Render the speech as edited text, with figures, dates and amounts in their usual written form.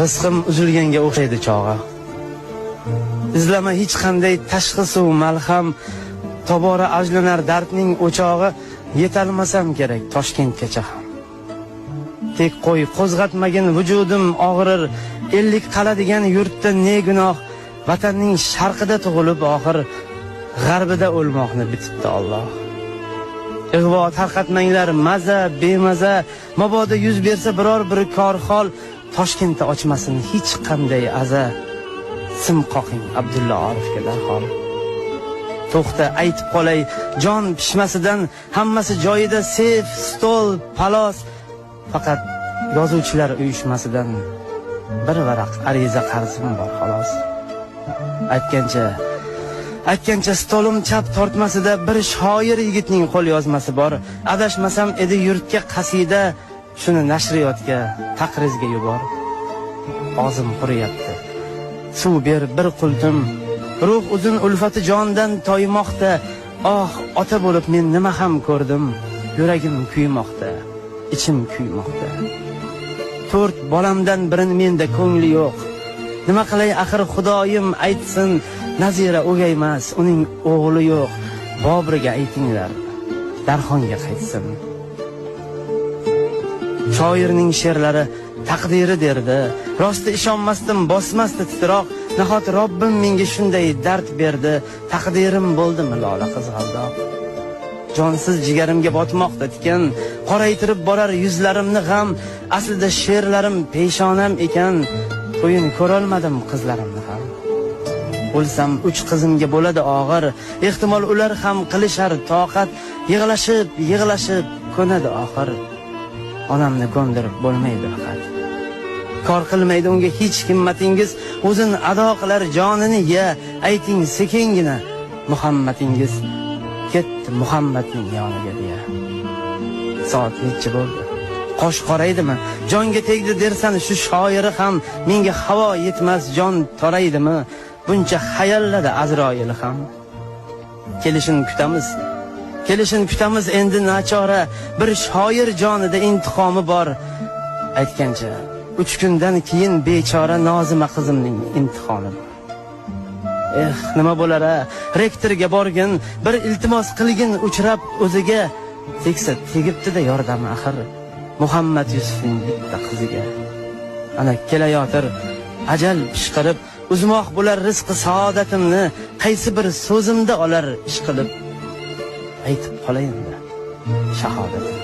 rizqim uzilganga o'xshaydi chog'i. Izlama hech qanday tashxis u malham, tobora ajlanar dardning o'chog'i. Yetalmasam kerak Toshkentgacha ham. Tek qo'y qo'zg'atmagin vujudim og'rir, ellik qaladigan yurtda ne gunoh, vatanning sharqida tug'ilib oxir g'arbida o'lmoqni bitibdi Alloh. Ig'vo tarqatmanglar maza bemaza, mabodo yuz bersa biror bir korxol, Toshkentda ochmasin hech qanday aza. Sim qoqing Abdulla Orifga darhol. To'xta aytib qolay, jon pishmasidan hammasi joyida, sef, stol, palos. Faqat yozuvchilar uyushmasidan bir varaq ariza qarzim bor xolos. Aytgancha stolim chap tortmasida bir shoir yigitning qo'l yozmasi bor. Adashmasam edi yurtga qasida, shuni nashriyotga taqrizga yubor. Og'zim quriyapti. Suv ber bir qultum. Ruh uzun ulfati jondan toymoqda. Oh, ota bo'lib men nima ham ko'rdim. Yuragim kuymoqda, ichim kuymoqda. 4 bolamdan birin menda ko'ngli yo'q. Nima qilay axir Xudoyim aytsin, Nazira o'gaymas, uning o'g'li yo'q. Bobriga aytinglar, Darxonga qaytsin. Shoirning she'rlari taqdiri derdi. Rosti ishonmasdim, bosmasdi titroq. Nahot Robbim menga shunday dard berdi. Taqdirim bo'ldimi lola qizg'aldoq. Jonsiz jigarimga botmoqda tikan, qoraytirib borar yuzlarimni g'am. Aslida she'rlarim peshonam ekan, to'yin ko'rolmadim qizlarimni ham. O'lsam 3 qizimga bo'ladi og'ir, ehtimol ular ham qilishar toqat. Yig'lashib ko'nadi oxir. Onamni ko'ndirib bo'lmaydi faqat. Kor qilmaydi unga hech himmatingiz, o'zin ado qilar jonini ya. Ayting sekingina Muhammadingiz ketdi Muhammadning yoniga deya. Soat necha bo'ldi? Qosh qoraydimi? Jonga tegdi dersan shu shoiri ham, menga havo yetmas jon toraydimi? Buncha hayalladi Azroil ham. Kelishin kutamiz endi nachora, bir shoir jonida intiqomi bor. Aytgancha 3 kundan keyin bechora Nozima qizimning imtihoni bor. Nima bo'lar-a? Rektorga borgin, bir iltimos qilgin uchrab o'ziga. Teksa tegibdi-da yordam axir Muhammad Yusufning bitta qiziga. Ana kelayotir ajal pishqirib, uzmoq bo'lar rizqi saodatimni, qaysi bir so'zimda olar ish qilib. Aytib qolayim-da shahodatim.